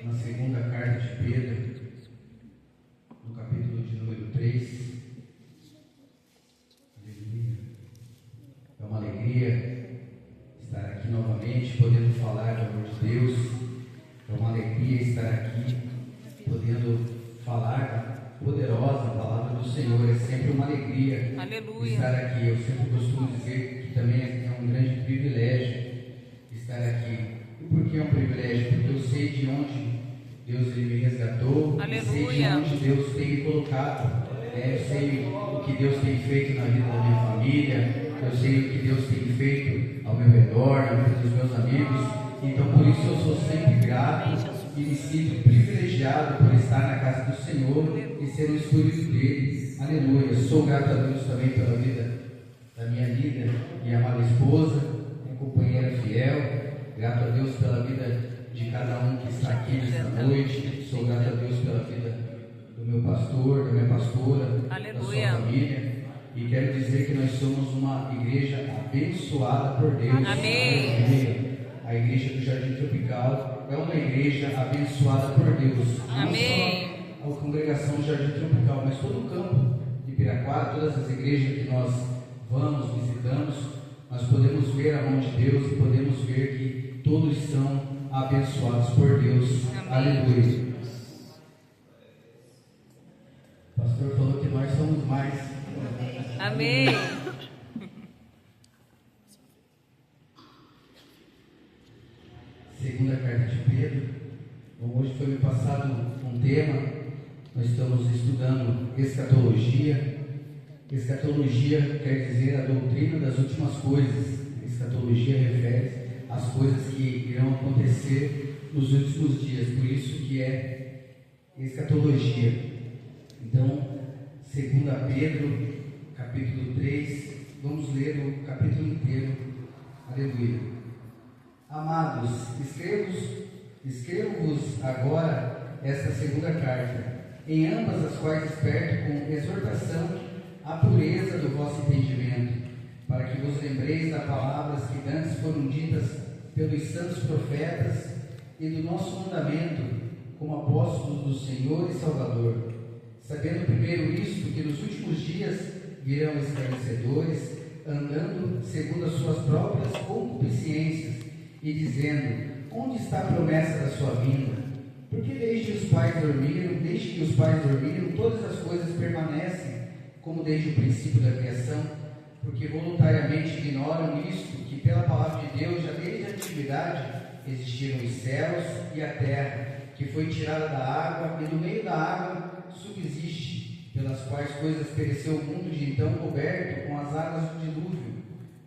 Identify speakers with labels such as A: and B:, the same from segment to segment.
A: na segunda carta de Pedro, no capítulo de número 3. Aleluia. É uma alegria estar aqui novamente, podendo falar do amor de Deus. É uma alegria estar aqui, podendo falar da poderosa palavra do Senhor. É sempre uma alegria. Aleluia. Estar aqui. Eu sempre costumo dizer que também é um grande privilégio estar aqui. E por que é um privilégio? Porque eu sei de onde Deus ele me resgatou. Aleluia. Sei de onde Deus tem me colocado. Eu sei o que Deus tem feito na vida da minha família. Eu sei o que Deus tem feito ao meu redor, na vida dos meus amigos. Então por isso eu sou sempre grato e me sinto privilegiado por estar na casa do Senhor e ser um escolhido dele. Aleluia. Sou grato a Deus também pela vida da minha linda e amada esposa, minha companheira fiel. Grato a Deus pela vida de cada um que está aqui nesta noite. Sou grato a Deus pela vida do meu pastor, da minha pastora, aleluia, da sua família. E quero dizer que nós somos uma igreja abençoada por Deus. Amém. A igreja do Jardim Tropical é uma igreja abençoada por Deus. Amém. Não só a congregação do Jardim Tropical, mas todo o campo de Piraquara, todas as igrejas que nós vamos, visitamos, nós podemos ver a mão de Deus e podemos ver que todos são abençoados por Deus. Amém. Aleluia. O pastor falou que nós somos mais. Amém. Segunda carta de Pedro. Bom, hoje foi me passado um tema. Nós estamos estudando escatologia. Escatologia quer dizer a doutrina das últimas coisas. Escatologia refere às coisas que irão acontecer nos últimos dias. Por isso que é escatologia. Então, 2 Pedro, capítulo 3, vamos ler o capítulo inteiro. Aleluia. Amados, escrevo-vos agora esta segunda carta, em ambas as quais desperto com exortação a pureza do vosso entendimento, para que vos lembreis das palavras que antes foram ditas pelos santos profetas e do nosso mandamento como apóstolos do Senhor e Salvador, sabendo primeiro isto, que nos últimos dias virão escarnecedores, andando segundo as suas próprias concupiscências, e dizendo: onde está a promessa da sua vinda? Porque desde que os pais dormiram, todas as coisas permanecem como desde o princípio da criação, porque voluntariamente ignoram isto, que pela palavra de Deus, já desde a antiguidade, existiram os céus e a terra, que foi tirada da água, e no meio da água subsiste, pelas quais coisas pereceu o mundo de então coberto com as águas do dilúvio.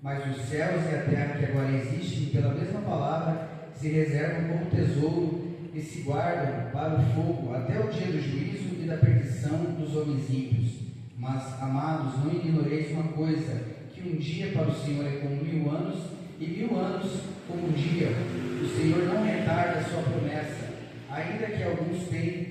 A: Mas os céus e a terra que agora existem, pela mesma palavra, se reservam como tesouro e se guardam para o fogo, até o dia do juízo e da perdição dos homens ímpios. Mas, amados, não ignoreis uma coisa, que um dia para o Senhor é como 1000 anos, e 1000 anos como um dia. O Senhor não retarda a sua promessa, ainda que alguns tenham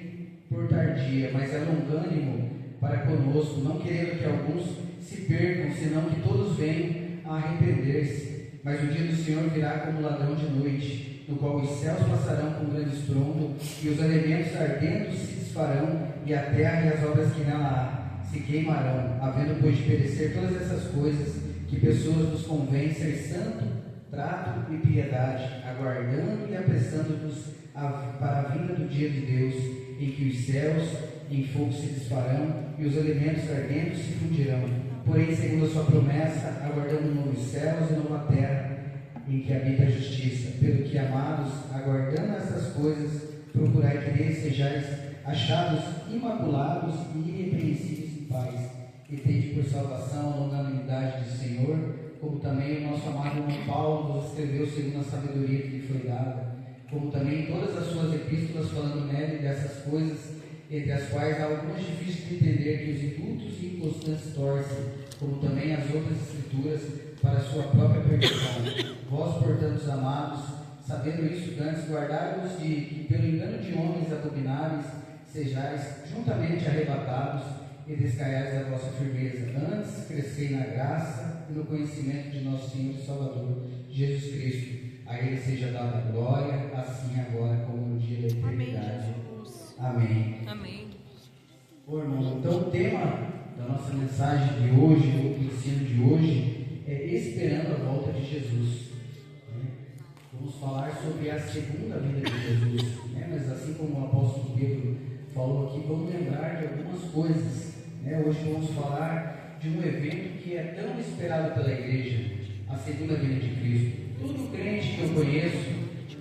A: por tardia, mas é longânimo para conosco, não querendo que alguns se percam, senão que todos venham a arrepender-se. Mas o dia do Senhor virá como ladrão de noite, no qual os céus passarão com grande estrondo, e os elementos ardentes se desfarão, e a terra e as obras que nela há se queimarão, havendo pois de perecer todas essas coisas, que pessoas nos convém ser santo, trato e piedade, aguardando e apressando-nos para a vinda do dia de Deus, em que os céus em fogo se desfarão, e os elementos ardentes se fundirão. Porém, segundo a sua promessa, aguardando novos céus e nova terra, em que habita a justiça. Pelo que, amados, aguardando essas coisas, procurai que neles sejais achados imaculados e irrepreensíveis em paz, e tende por salvação a longanimidade do Senhor, como também o nosso amado irmão Paulo vos escreveu segundo a sabedoria que lhe foi dada, como também todas as suas epístolas, falando nele dessas coisas, entre as quais há algumas difíceis de entender, que os incultos e inconstantes torcem, como também as outras escrituras, para a sua própria perdição. Vós, portanto, amados, sabendo isso, antes guardai-vos de que, pelo engano de homens abomináveis, sejais juntamente arrebatados e descaiais da vossa firmeza. Antes, crescei na graça e no conhecimento de nosso Senhor e Salvador, Jesus Cristo. A Ele seja dada a glória, assim agora como no dia da eternidade. nossa mensagem de hoje, o ensino de hoje, é esperando a volta de Jesus. Vamos falar sobre a segunda vinda de Jesus, mas assim como o apóstolo Pedro falou aqui, vamos lembrar de algumas coisas. Hoje vamos falar de um evento que é tão esperado pela igreja, a segunda vinda de Cristo. Todo crente que eu conheço,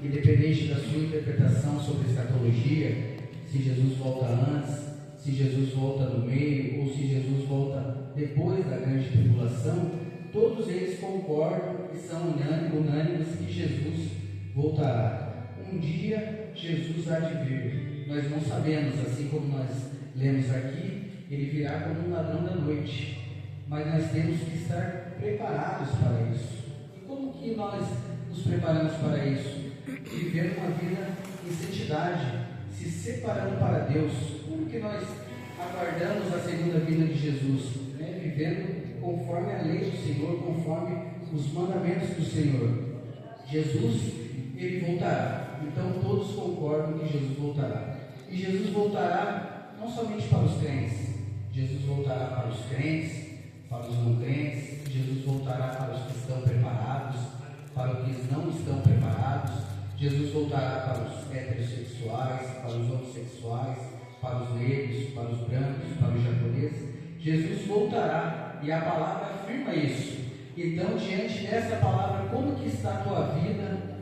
A: independente da sua interpretação sobre escatologia, se Jesus volta antes, se Jesus volta no meio, ou se Jesus volta depois da grande tribulação, todos eles concordam e são unânimes que Jesus voltará. Um dia Jesus há de vir. Nós não sabemos, assim como nós lemos aqui, ele virá como um ladrão da noite. Mas nós temos que estar preparados para isso. E como que nós nos preparamos para isso? Vivendo uma vida em santidade, se separando para Deus. Como que nós aguardamos a segunda vinda de Jesus? Vivendo conforme a lei do Senhor, conforme os mandamentos do Senhor. Jesus, ele voltará. Então todos concordam que Jesus voltará. E Jesus voltará não somente para os crentes. Jesus voltará para os crentes, para os não crentes. Jesus voltará para os que estão preparados, para os que não estão preparados. Jesus voltará para os heterossexuais, para os homossexuais, para os negros, para os brancos, para os japoneses. Jesus voltará, e a palavra afirma isso. Então, diante dessa palavra, como que está a tua vida?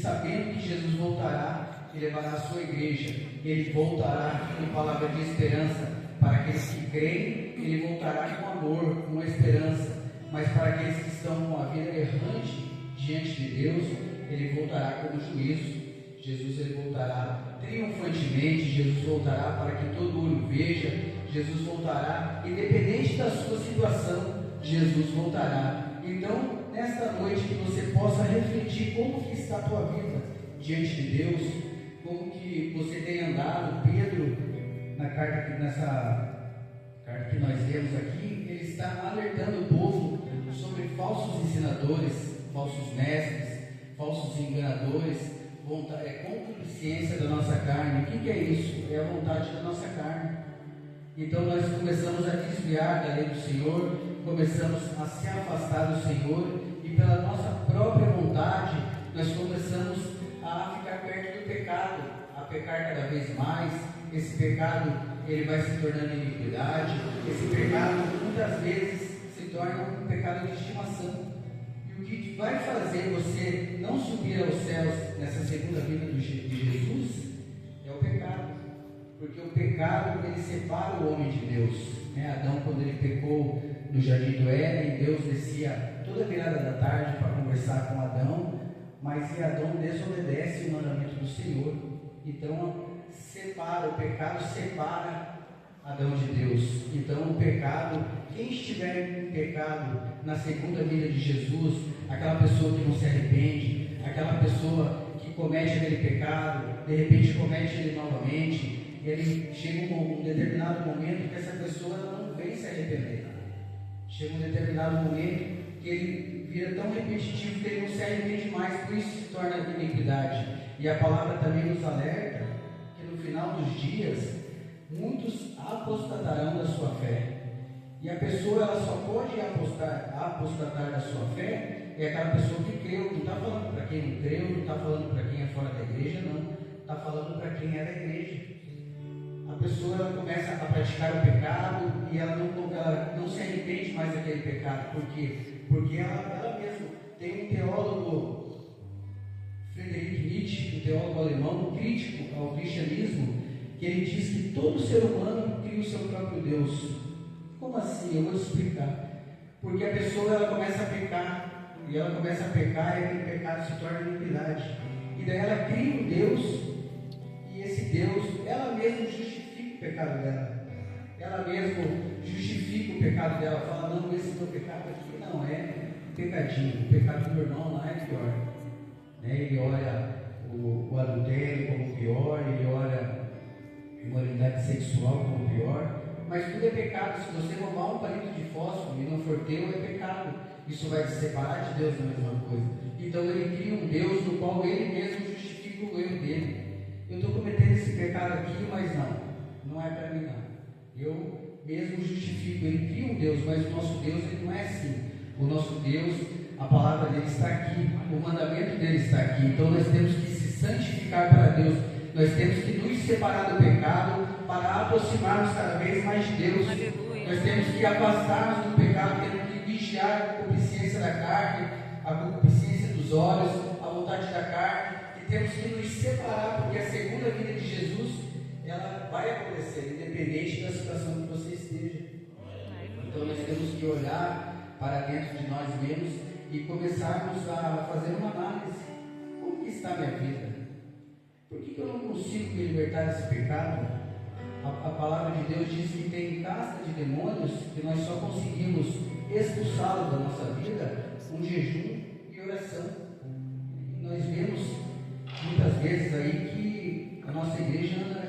A: Sabendo que Jesus voltará e levará a sua igreja, ele voltará com palavra de esperança para aqueles que creem. Ele voltará com amor, com esperança. Mas para aqueles que estão com a vida errante diante de Deus, ele voltará com juízo. Jesus, ele voltará triunfantemente. Jesus voltará para que todo olho veja. Jesus voltará, independente da sua situação, Jesus voltará. Então, nesta noite, que você possa refletir como que está a tua vida diante de Deus, como que você tem andado. Pedro, nessa carta que nós lemos aqui, ele está alertando o povo sobre falsos ensinadores, falsos mestres, falsos enganadores, concupiscência da nossa carne. O que é isso? É a vontade da nossa carne. Então nós começamos a desviar da lei do Senhor, começamos a se afastar do Senhor, e pela nossa própria vontade nós começamos a ficar perto do pecado, a pecar cada vez mais. Esse pecado, ele vai se tornando iniquidade. Esse pecado muitas vezes se torna um pecado de estimação. E o que vai fazer você não subir aos céus nessa segunda vinda de Jesus é o pecado. Porque o pecado, ele separa o homem de Deus. Adão, quando ele pecou no jardim do Éden, Deus descia toda a virada da tarde para conversar com Adão, mas se Adão desobedece o mandamento do Senhor, então o pecado separa Adão de Deus. Então o pecado, quem estiver em pecado na segunda vinda de Jesus, aquela pessoa que não se arrepende, aquela pessoa que comete aquele pecado, de repente comete ele novamente, ele chega um determinado momento que essa pessoa não vem se arrepender. Chega um determinado momento que ele vira tão repetitivo que ele não se arrepende mais, por isso se torna iniquidade. E a palavra também nos alerta que no final dos dias muitos apostatarão da sua fé. E a pessoa, ela só pode apostatar da sua fé é aquela pessoa que creu. Não está falando para quem não creu, não está falando para quem é fora da igreja, não. Está falando para quem é da igreja. A pessoa, ela começa a praticar o pecado e ela não se arrepende mais daquele pecado. Por quê? Porque ela mesma tem um teólogo, Friedrich Nietzsche, um teólogo alemão, crítico ao cristianismo, que ele diz que todo ser humano cria o seu próprio Deus. Como assim? Eu vou te explicar. Porque a pessoa, ela começa a pecar, e ela começa a pecar, e aquele pecado se torna iniquidade. E daí ela cria um Deus, e esse Deus, ela mesma justifica o pecado dela. Ela mesma justifica o pecado dela, fala, não, esse meu pecado aqui não é pecadinho, o pecado do meu irmão lá é pior. Ele olha o adultério como pior, ele olha a imoralidade sexual como pior, mas tudo é pecado. Se você roubar um palito de fósforo e não for teu, é pecado. Isso vai te separar de Deus na mesma coisa. Então ele cria um Deus no qual ele mesmo justifica o erro dele. Eu estou cometendo esse pecado aqui, mas não é para mim não. Eu mesmo justifico. Ele cria um Deus, mas o nosso Deus ele não é assim. O nosso Deus, a palavra dele está aqui, o mandamento dele está aqui. Então nós temos que se santificar para Deus. Nós temos que nos separar do pecado para aproximarmos cada vez mais de Deus.
B: Aleluia.
A: Nós temos que afastar-nos do pecado, temos que vigiar a concupiscência da carne, a concupiscência dos olhos, a vontade da carne, e temos que nos separar, porque a segunda vinda de Jesus, ela vai acontecer, independente da situação que você esteja. Então nós temos que olhar para dentro de nós mesmos e começarmos a fazer uma análise. Como que está a minha vida? Por que eu não consigo me libertar desse pecado? A palavra de Deus diz que tem casta de demônios que nós só conseguimos expulsá-los da nossa vida com jejum e oração. E nós vemos muitas vezes aí que a nossa igreja anda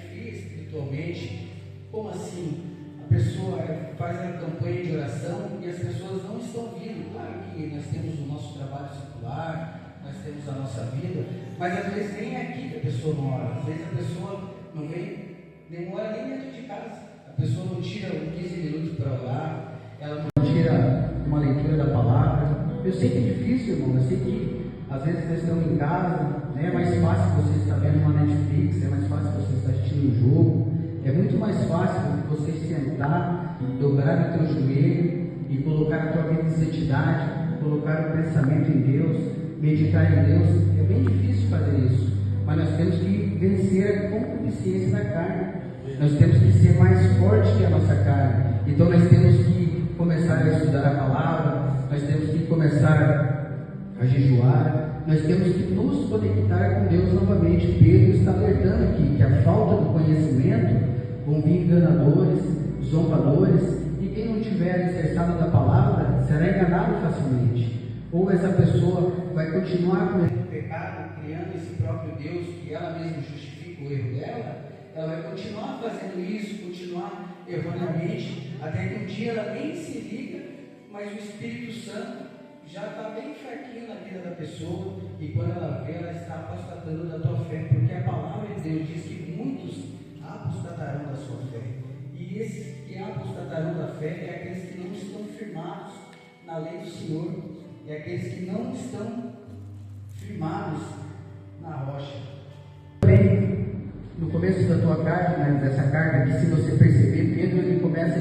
A: fria espiritualmente. Como assim? A pessoa faz a campanha de oração e as pessoas não estão vindo. Claro que nós temos o nosso trabalho secular, nós temos a nossa vida, mas às vezes nem é aqui que a pessoa não ora. Às vezes a pessoa não vem, nem ora nem dentro de casa. A pessoa não tira 15 minutos para orar, ela não tira uma leitura da palavra. Eu sei que é difícil, irmão, eu sei que às vezes vocês estão em casa, né? É mais fácil você estar vendo uma Netflix, é mais fácil você estar assistindo um jogo, é muito mais fácil você sentar, dobrar o teu joelho e colocar a tua vida em santidade, colocar o pensamento em Deus, meditar em Deus. É bem difícil fazer isso, mas nós temos que vencer a concupiscência da carne. Nós temos que ser mais forte que a nossa carne. Então nós temos que começar a estudar a palavra, nós temos que começar a jejuar, nós temos que nos conectar com Deus novamente. Pedro está alertando aqui que a falta do conhecimento vão vir enganadores, zombadores, e quem não tiver alicerçado da palavra será enganado facilmente. Ou essa pessoa vai continuar cometendo pecado, criando esse próprio Deus que ela mesma justifica o erro dela. Ela vai continuar fazendo isso, continuar erroneamente, até que um dia ela nem se liga, mas o Espírito Santo já está bem fraquinho na vida da pessoa, e quando ela vê, ela está apostatando da tua fé, porque a palavra de Deus diz que muitos apostatarão da sua fé, e esses que apostatarão da fé é aqueles que não estão firmados na lei do Senhor, é aqueles que não estão firmados na rocha. Bem, no começo da tua carta, né, dessa carta aqui, se você perceber, Pedro ele começa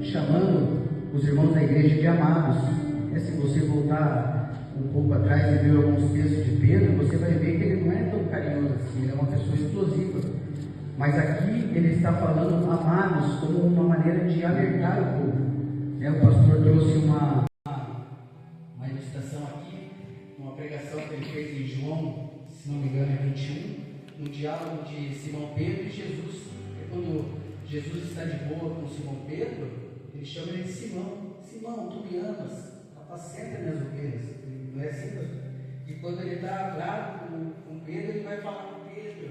A: chamando os irmãos da igreja de amados. Se você voltar um pouco atrás e ver alguns textos de Pedro, você vai ver que ele não é tão carinhoso assim, ele é uma pessoa explosiva. Mas aqui ele está falando amados como uma maneira de alertar o povo. O pastor trouxe uma ilustração aqui, uma pregação que ele fez em João, se não me engano é 21, no diálogo de Simão Pedro e Jesus. Quando Jesus está de boa com Simão Pedro, ele chama ele de Simão. Simão, tu me amas? Apacenta minhas ovelhas. Não é assim, pastor? E quando ele está bravo com Pedro, ele vai falar com Pedro,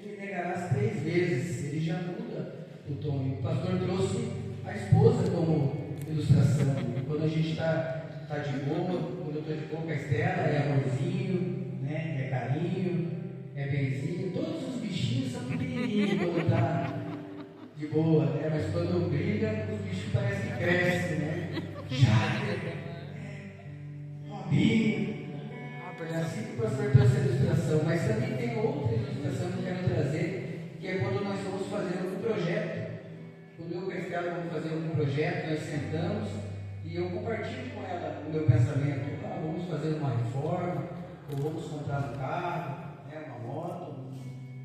A: tu me negarás 3 vezes. Ele já muda o tom. E o pastor trouxe a esposa como ilustração. Quando a gente está de boa, quando eu estou de boa com a Estela, é amorzinho, né? É carinho, é benzinho. Todos os bichinhos são pequenininhos quando está de boa, né? Mas quando briga, os bichos parecem que crescem, né? Já é assim que o pastor trouxe a ilustração, mas também tem outra ilustração que eu quero trazer, que é quando nós vamos fazer algum projeto. Quando eu e a Estela vamos fazer algum projeto, nós sentamos e eu compartilho com ela o meu pensamento. Vamos fazer uma reforma, ou vamos comprar um carro, né, uma moto,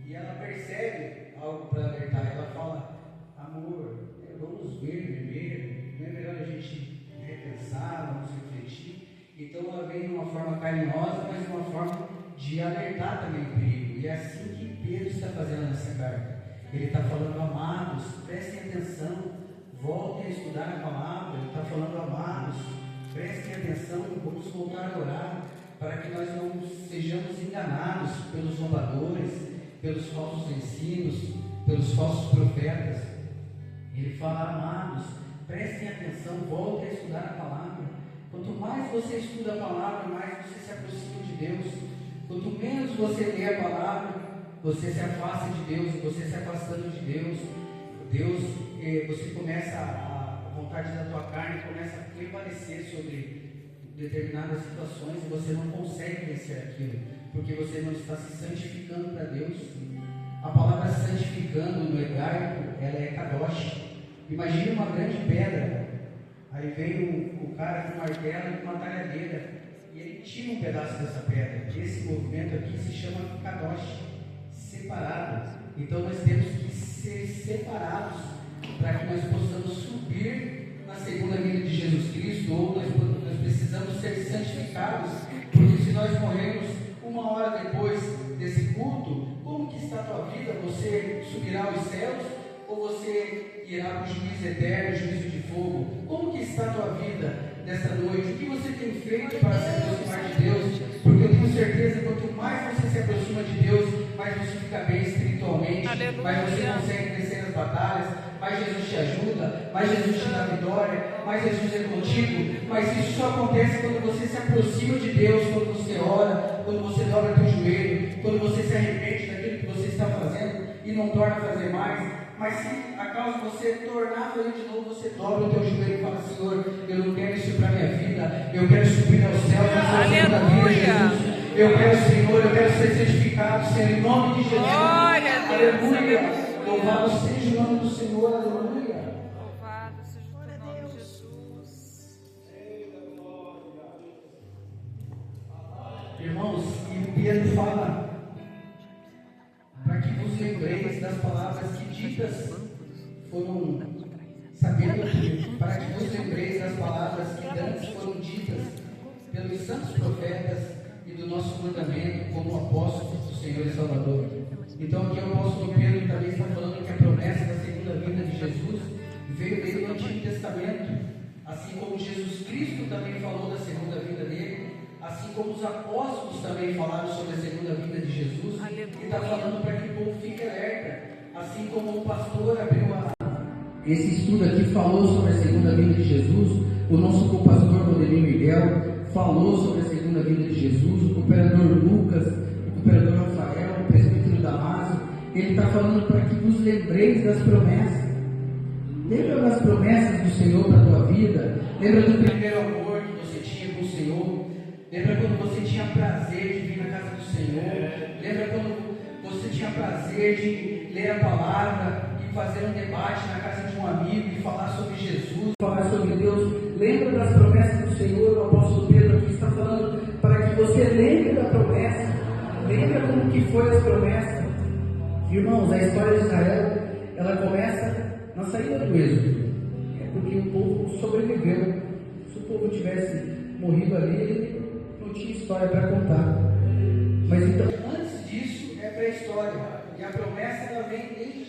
A: e ela percebe algo para alertar. Ela fala: amor, vamos ver primeiro, não é melhor a gente repensar, vamos refletir. Então ela vem de uma forma carinhosa, mas de uma forma de alertar também o perigo. E é assim que Pedro está fazendo nessa carta. Ele está falando: amados, prestem atenção, voltem a estudar a palavra. Ele está falando: amados, prestem atenção, vamos voltar a orar, para que nós não sejamos enganados pelos zombadores, pelos falsos ensinos, pelos falsos profetas. Ele fala: amados, prestem atenção, voltem a estudar a palavra. Quanto mais você estuda a palavra, mais você se aproxima de Deus. Quanto menos você lê a palavra, você se afasta de Deus. E você se afastando de Deus, Deus você começa, a vontade da tua carne começa a prevalecer sobre determinadas situações e você não consegue vencer aquilo, porque você não está se santificando para Deus. A palavra santificando no hebraico, ela é kadosh. Imagina uma grande pedra, aí vem o cara com um martelo e com uma talhadeira, e ele tira um pedaço dessa pedra. Esse movimento aqui se chama kadosh, separado. Então nós temos que ser separados para que nós possamos subir na segunda vinda de Jesus Cristo, ou nós precisamos ser santificados, porque se nós morrermos uma hora depois desse culto, como que está a tua vida? Você subirá aos céus ou você irá para o juízo eterno, juízo de fogo? Como que está a tua vida nesta noite? O que você tem feito para se aproximar de Deus? Porque eu tenho certeza que quanto mais você se aproxima de Deus, mais você fica bem espiritualmente,
B: Aleluia.
A: mais você consegue vencer as batalhas, mais Jesus te ajuda, mais Jesus te dá vitória, mais Jesus é contigo. Mas isso só acontece quando você se aproxima de Deus, quando você ora, quando você dobra teu joelho, quando você se arrepende daquilo que você está fazendo e não torna a fazer mais. Mas se a causa de você tornar a fazer de novo, você dobra o teu joelho e fala: Senhor, eu não quero isso para a minha vida, eu quero subir aos céus na segunda vida, Jesus. Eu quero, Senhor, eu quero ser santificado, Senhor, em nome de Jesus.
B: Glória a Deus,
A: Aleluia.
B: aleluia.
A: Louvado seja o nome do Senhor, aleluia.
B: Louvado seja o teu nome, Jesus.
A: Irmãos, e Pedro fala para que vos lembreis das palavras que ditas foram, sabendo, para que vos lembreis das palavras que antes foram ditas pelos santos profetas e do nosso mandamento como apóstolos do Senhor e Salvador. Então aqui o apóstolo Pedro também está falando que a promessa da segunda vinda de Jesus veio desde o Antigo Testamento, assim como Jesus Cristo também falou da segunda vinda dele, assim como os apóstolos também falaram sobre a segunda vinda de Jesus.
B: Aleluia.
A: E está falando para que o povo fique alerta, assim como o pastor abriu esse estudo aqui, falou sobre a segunda vinda de Jesus. O nosso co-pastor Rodrigo Miguel falou sobre a segunda vinda de Jesus. O cooperador Lucas, o cooperador Rafael, o presbítero Damásio, ele está falando para que vos lembreis das promessas. Lembra das promessas do Senhor para a tua vida? Lembra do primeiro amor que você tinha com o Senhor? Lembra quando você tinha prazer de vir na casa do Senhor? Lembra quando você tinha prazer de ler a palavra e fazer um debate na casa de um amigo e falar sobre Jesus, falar sobre Deus? Lembra das promessas do Senhor? O apóstolo Pedro aqui está falando para que você lembre da promessa. Lembra como que foi as promessas? Irmãos, a história de Israel, ela começa na saída do Êxodo. É porque o povo sobreviveu. Se o povo tivesse morrido ali, ele não tinha história para contar. Mas então, antes disso, é pré-história. E a promessa ela vem desde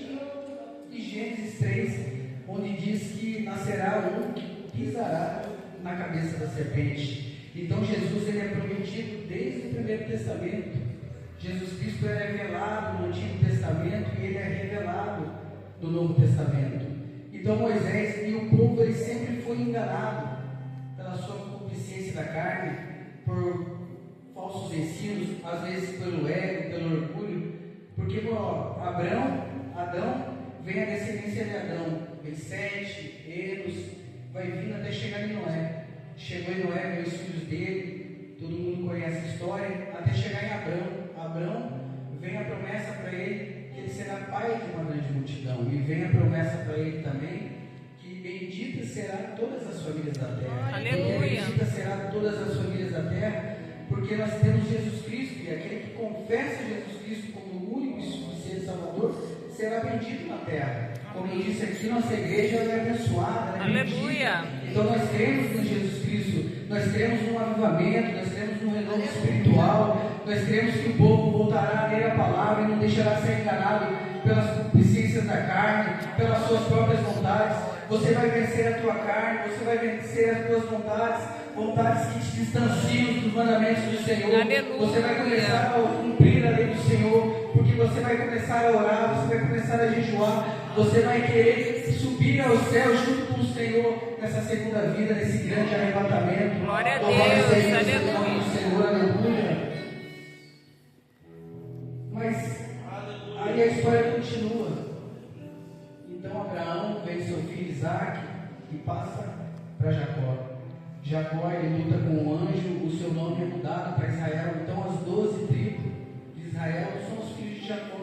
A: Gênesis 3, onde diz que nascerá um que pisará na cabeça da serpente. Então Jesus ele é prometido desde o Primeiro Testamento. Jesus Cristo é revelado no Antigo Testamento e ele é revelado no Novo Testamento. Então Moisés e o povo ele sempre foi enganado pela sua concupiscência da carne, por falsos ensinos, às vezes pelo ego, pelo orgulho, porque Adão vem a descendência de Adão, vem Sete, Enos, vai vindo até chegar em Noé. Chegou em Noé, veio os filhos dele, todo mundo conhece a história, até chegar em Abrão. Abrão, vem a promessa para ele que ele será pai de uma grande multidão, e vem a promessa para ele também que bendita será todas as famílias da terra.
B: Aleluia.
A: Bendita será todas as famílias da terra, porque nós temos Jesus Cristo, e aquele que confessa Jesus Cristo como o único e suficiente Salvador será bendito na terra. Como eu disse aqui, nossa igreja é abençoada, é
B: Aleluia.
A: bendita. Então nós cremos em Jesus Cristo, nós cremos num avivamento, nós cremos num renovo espiritual, nós cremos que o povo voltará a ler a palavra e não deixará ser enganado pelas concupiscências da carne, pelas suas próprias vontades. Você vai vencer a tua carne, você vai vencer as tuas vontades que te distanciam dos mandamentos do Senhor.
B: Aleluia.
A: Você vai começar a cumprir a lei do Senhor, porque você vai começar a orar, você vai começar a jejuar, você vai querer subir ao céu junto com o Senhor nessa segunda vida, nesse grande arrebatamento.
B: Glória a
A: Louvado
B: Deus,
A: seja o
B: aleluia.
A: nome do Senhor, aleluia. Mas aí a história continua. Então Abraão vem também seu filho Isaac e passa para Jacó. Jacó, ele luta com o anjo, o seu nome é mudado para Israel. Então as 12 tribos de Israel são os filhos de Jacó.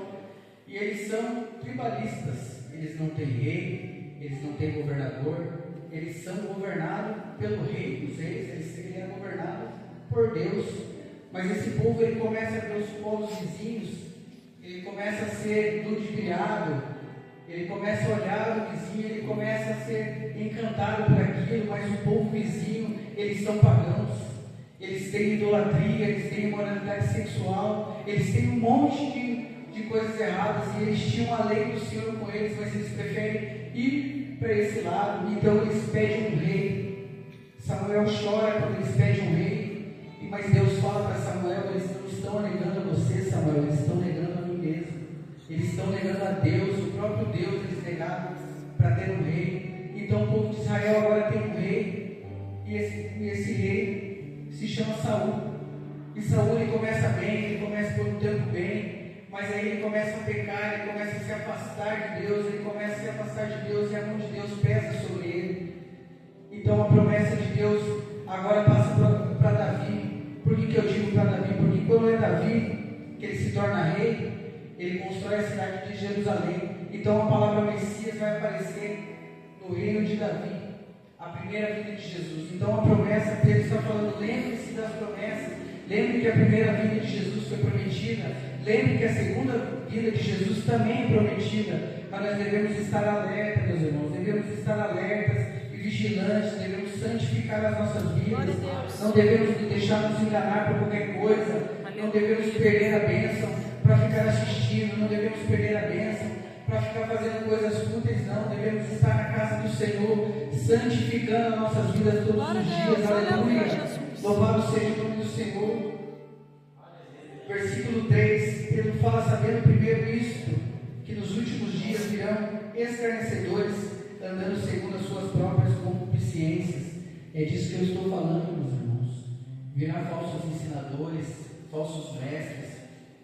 A: E eles são tribalistas. Eles não têm rei, eles não têm governador, eles são governados pelo rei dos reis, ele é governado por Deus. Mas esse povo, ele começa a ver os povos vizinhos, ele começa a ser ludibriado, ele começa a olhar o vizinho, ele começa a ser encantado por aquilo, mas o povo vizinho, eles são pagãos, eles têm idolatria, eles têm imoralidade sexual, eles têm um monte de coisas erradas, e eles tinham a lei do Senhor com eles, mas eles preferem ir para esse lado. Então eles pedem um rei. Samuel chora quando eles pedem um rei, mas Deus fala para Samuel: eles não estão negando a você, Samuel, eles estão negando a mim mesmo, eles estão negando a Deus, o próprio Deus eles negaram para ter um rei. Então o povo de Israel agora tem um rei, e esse rei se chama Saul. E Saul, ele começa bem, ele começa por um tempo bem, mas aí ele começa a pecar, ele começa a se afastar de Deus, e a mão de Deus pesa sobre ele. Então a promessa de Deus agora passa para Davi. Por que eu digo para Davi? Porque quando é Davi que ele se torna rei, ele constrói a cidade de Jerusalém. Então a palavra Messias vai aparecer no reino de Davi, a primeira vinda de Jesus. Então a promessa, Pedro está falando: lembre-se das promessas, lembre que a primeira vinda de Jesus foi prometida, lembre que a segunda vinda de Jesus também é prometida. Mas nós devemos estar alertas, meus irmãos, devemos estar alertas e vigilantes, devemos santificar as nossas vidas, não devemos deixar nos enganar por qualquer coisa, não devemos perder a bênção para ficar assistindo, não devemos perder a bênção para ficar fazendo coisas fúteis, não, devemos estar na casa do Senhor, santificando as nossas vidas todos os dias. Aleluia, louvado seja o nome do Senhor. Versículo 3, Pedro fala: sabendo primeiro isto, que nos últimos dias virão escarnecedores, andando segundo as suas próprias concupiscências. É disso que eu estou falando, meus irmãos. Virão falsos ensinadores, falsos mestres,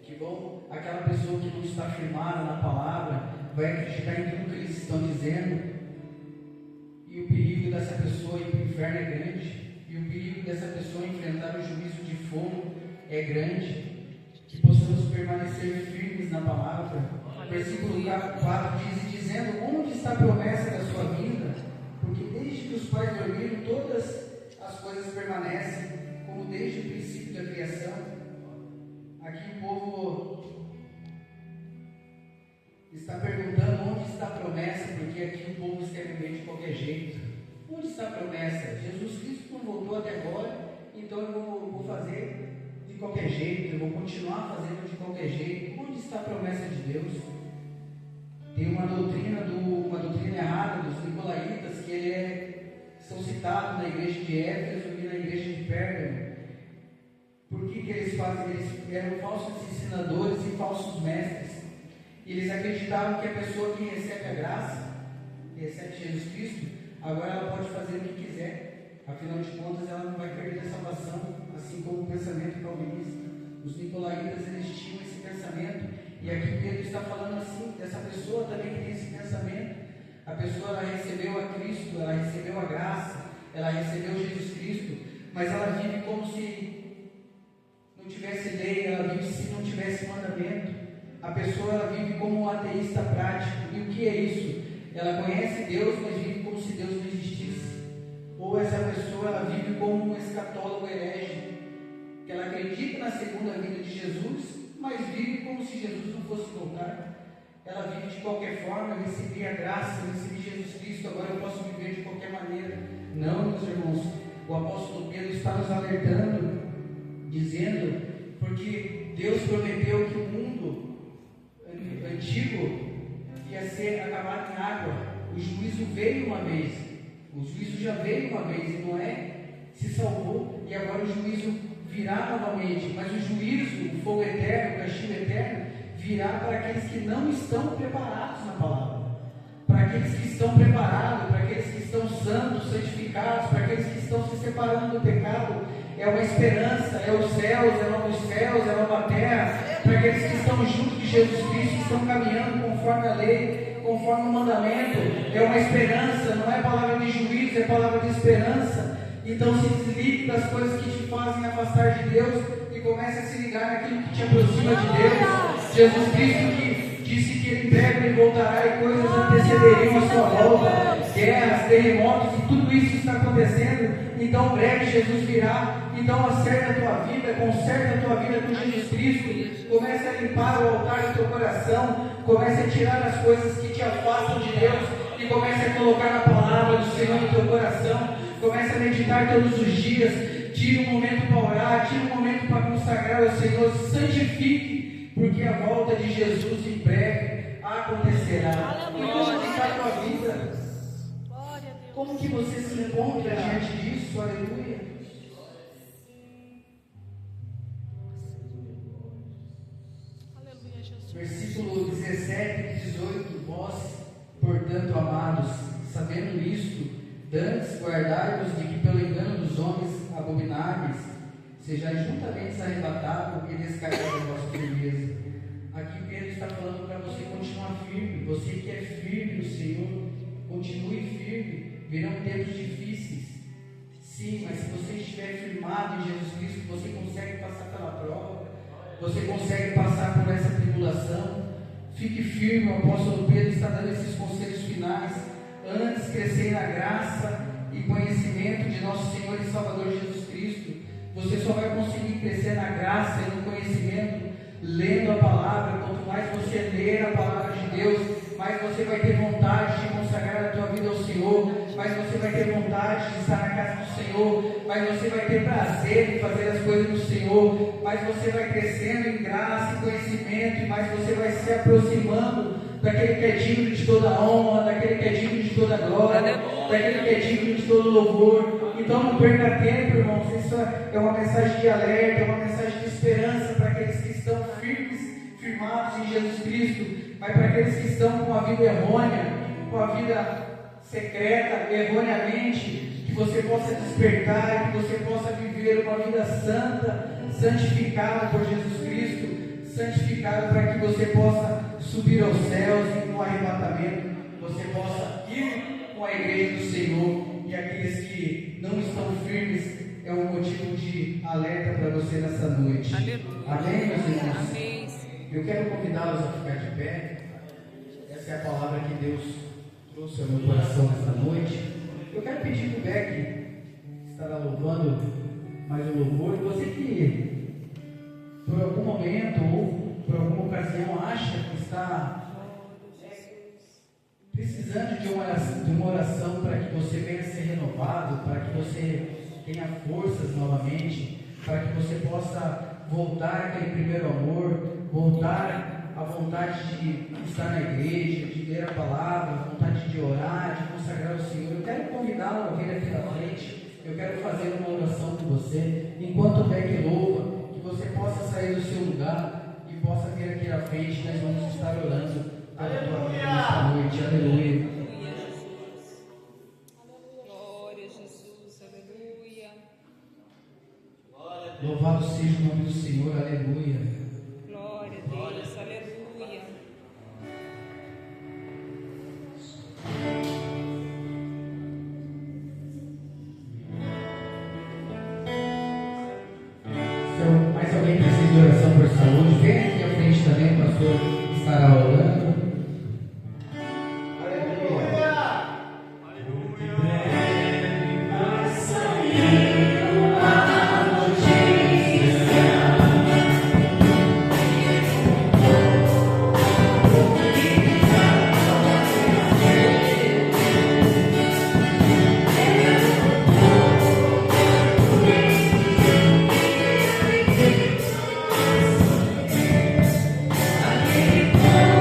A: que vão, aquela pessoa que não está firmada na palavra, vai acreditar em tudo que eles estão dizendo, e o perigo dessa pessoa ir para o inferno é grande, e o perigo dessa pessoa enfrentar o juízo de fogo é grande. Que possamos permanecer firmes na palavra. Versículo 4 diz: e dizendo, onde está a promessa da sua vinda? Porque desde que os pais dormiram, todas as coisas permanecem, como desde o princípio da criação. Aqui o povo está perguntando onde está a promessa, porque aqui o povo quer viver de qualquer jeito. Onde está a promessa? Jesus Cristo não voltou até agora, então eu vou fazer de qualquer jeito, eu vou continuar fazendo de qualquer jeito. Onde está a promessa de Deus? Tem uma doutrina errada dos nicolaítas, que são citados na igreja de Éfeso e na igreja de Pérgamo. Por que eles fazem? Eles eram falsos ensinadores e falsos mestres. E eles acreditavam que a pessoa que recebe a graça, que recebe Jesus Cristo, agora ela pode fazer o que quiser. Afinal de contas, ela não vai perder a salvação, assim como o pensamento calvinista. Os nicolaítas, eles tinham esse pensamento, e aqui Pedro está falando assim, dessa pessoa também que tem esse pensamento. A pessoa, ela recebeu a Cristo, ela recebeu a graça, ela recebeu Jesus Cristo, mas ela vive como se não tivesse lei, ela vive se não tivesse mandamento. A pessoa, ela vive como um ateísta prático. E o que é isso? Ela conhece Deus, mas vive como se Deus não existisse. Ou essa pessoa, ela vive como um escatólogo herege, que ela acredita na segunda vinda de Jesus, mas vive como se Jesus não fosse voltar. Ela vive de qualquer forma: eu recebi a graça, eu recebi Jesus Cristo, agora eu posso viver de qualquer maneira. Não, meus irmãos, o apóstolo Pedro está nos alertando, dizendo, porque Deus prometeu que o mundo antigo ia ser acabado em água. O juízo veio uma vez, o juízo já veio uma vez, e Noé se salvou, e agora o juízo virá novamente, mas o juízo, o fogo eterno, o castigo eterno, virá para aqueles que não estão preparados na palavra, para aqueles que estão preparados, para aqueles que estão santos, santificados, para aqueles que estão se separando do pecado. É uma esperança, é os céus, é novos céus, é nova terra, para aqueles que estão juntos de Jesus Cristo, que estão caminhando conforme a lei. conforme o mandamento, é uma esperança, não é palavra de juízo, é palavra de esperança. Então se desligue das coisas que te fazem afastar de Deus e comece a se ligar naquilo que te aproxima de Deus. Jesus Cristo que disse que Ele em breve Ele voltará e coisas antecederiam a sua volta, guerras, terremotos e tudo isso está acontecendo. Então breve Jesus virá. Então acerta a tua vida, conserta a tua vida com Jesus Cristo. Comece a limpar o altar do teu coração, comece a tirar as coisas que te afastam de Deus e comece a colocar a palavra do Senhor no teu coração. Comece a meditar todos os dias. Tire um momento para orar, tire um momento para consagrar ao Senhor. Santifique, porque a volta de Jesus em breve acontecerá. E como está a tua vida? Como que você se encontra diante disso? Aleluia. Versículo 17 e 18. Vós, portanto, amados, sabendo isto, dantes guardai-vos de que pelo engano dos homens abomináveis sejais juntamente arrebatados e descartados da vossa firmeza. Aqui Pedro está falando para você continuar firme. Você que é firme no Senhor, continue firme. Virão tempos difíceis, sim, mas se você estiver firmado em Jesus Cristo, você consegue passar pela prova, você consegue passar por essa tribulação. Fique firme. O apóstolo Pedro está dando esses conselhos finais. Antes, crescer na graça e conhecimento de nosso Senhor e Salvador Jesus Cristo. Você só vai conseguir crescer na graça e no conhecimento lendo a palavra. Quanto mais você ler a palavra de Deus, mais você vai ter vontade de consagrar a tua vida ao Senhor, mais você vai ter vontade de estar na casa do Senhor, mais você vai ter prazer em fazer as coisas do Senhor, mais você vai crescendo em graça e conhecimento, e mais você vai se aproximando daquele que é digno de toda honra, daquele que é digno de toda glória, daquele que é digno de todo louvor. Então não perca tempo, irmãos. Isso é uma mensagem de alerta, é uma mensagem de esperança para aqueles que estão firmados em Jesus Cristo, mas para aqueles que estão com a vida errônea, com a vida secreta, erroneamente, que você possa despertar, que você possa viver uma vida santa, santificada por Jesus Cristo, santificada para que você possa subir aos céus e no arrebatamento você possa ir com a igreja do Senhor. E aqueles que não estão firmes, é um motivo de alerta para você nessa noite. Amém, meus irmãos?
B: Amém.
A: Eu quero convidá-los a ficar de pé. Essa é a palavra que Deus trouxe ao meu coração nesta noite. Eu quero pedir para o Beck, que estará louvando mais um louvor, você que por algum momento ou por alguma ocasião acha que está precisando de uma oração para que você venha ser renovado, para que você tenha forças novamente, para que você possa voltar àquele primeiro amor, voltar à vontade de estar na igreja, de ler a palavra, a vontade de orar, de consagrar o Senhor. Eu quero convidá-lo a vir aqui na frente. Eu quero fazer uma oração com você. Enquanto o Beck louva, que você possa sair do seu lugar e possa vir aqui na frente. Nós vamos estar orando pela tua vida nesta noite. Aleluia.
B: Glória a Jesus, aleluia.
A: Louvado seja o nome do Senhor, aleluia.
B: Glória a Deus, aleluia.
A: Se mais alguém precisa de oração por saúde, vem aqui à frente também, o pastor estará orando.
C: Oh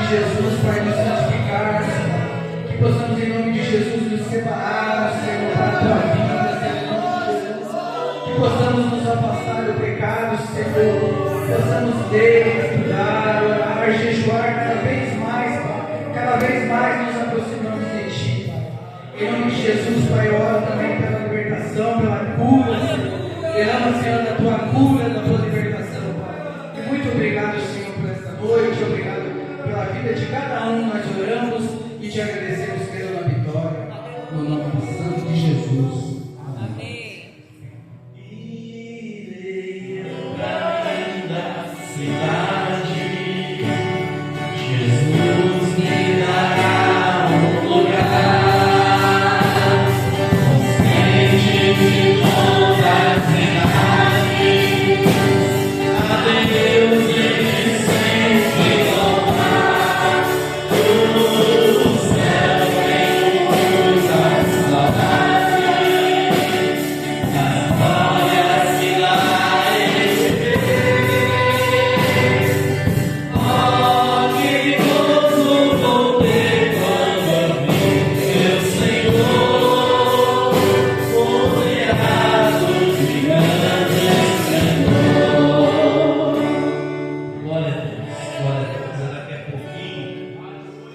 A: de Jesus, Pai, nos santificarmos, que possamos em nome de Jesus nos separar, Senhor, para a tua vida, Senhor, em nome de Jesus, que possamos nos afastar do pecado, Senhor, possamos ler, estudar, orar, jejuar cada vez mais nos aproximamos de Ti. Em nome de Jesus, Pai, eu oro também pela libertação, pela cura, Senhor. Derrama, Senhor, da Tua cura, da Tua libertação, Pai. E muito obrigado, Senhor, por esta noite. Obrigado pela vida de cada um. Nós oramos e Te agradecemos pela vitória. No nome santo de Jesus.
B: Amém.
C: Irei andar da cidade, Jesus me dará um lugar, consciente de toda a cidade, a Deus ele sempre honrar, o céu tem luz a saudade, nas glórias que lá ele vê. Oh, que gozo vou ter quando eu vi meu Senhor, rodeado de grande esplendor. Glória a Deus, daqui a pouquinho.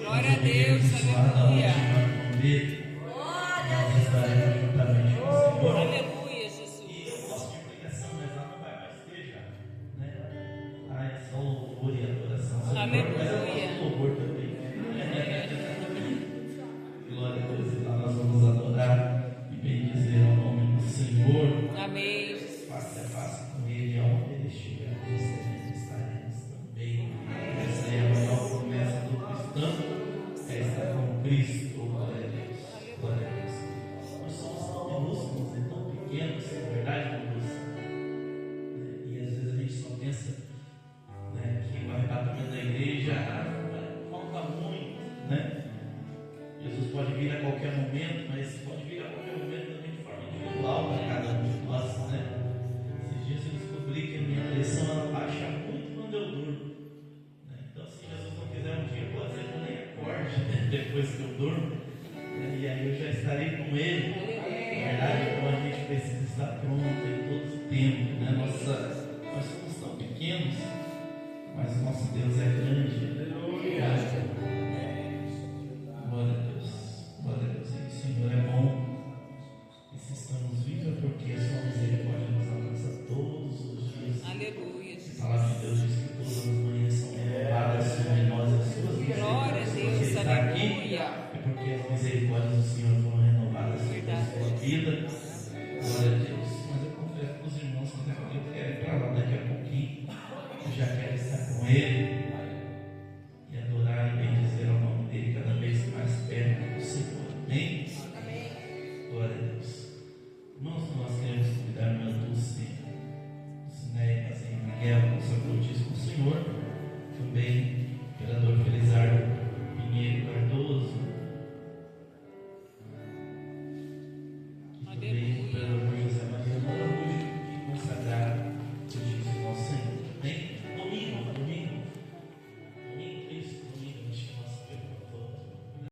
B: Glória a Deus, aleluia.
C: Nós estaremos juntamente com o Senhor.
B: Aleluia,
C: E
B: Jesus.
C: o nosso de pregação, mas ela não vai mais ter já, né? Ah, é só louvor e adoração. Só
B: Aleluia.
C: mas é nosso louvor também. Glória a Deus. Então nós vamos adorar e bendizer ao nome do Senhor.
B: Amém.
C: Face a face com Ele, aonde Ele estiver, nós estaremos também. Essa é a maior promessa do cristão, é estar com Cristo. Glória a Deus. Glória a Deus. Nós somos tão minúsculos e tão pequenos, na verdade, e às vezes a gente só pensa, né, que o arrebatamento da igreja falta muito, né? Jesus pode vir a qualquer momento, mas pode vir a qualquer momento também de forma individual para cada um de nós, né? Esses dias eu descobri que a minha pressão ela baixa muito quando eu durmo, né? Então, se Jesus não quiser um dia, pode ser que eu nem acorde, né, depois que eu durmo, né? E aí eu já estarei com Ele. Na verdade, então a gente precisa estar pronto em todo o tempo, né? Nós somos tão pequenos, mas o nosso Deus é grande. Aleluia. Glória a Deus. Glória a Deus. E o Senhor é bom. E se estamos vivos é porque a sua misericórdia nos alcança todos os dias.
B: Aleluia,
C: A
B: Jesus.
C: palavra de Deus diz que todas as manhãs são renovadas sobre nós as suas
B: Glória a
C: misericórdias. Se
B: Deus,
C: você está aqui,
B: aleluia.
C: é porque as misericórdias do Senhor foram renovadas sobre a sua vida. Glória a Deus. Mas eu confesso para os irmãos que eu quero ir para lá daqui a pouquinho. Eu já quero estar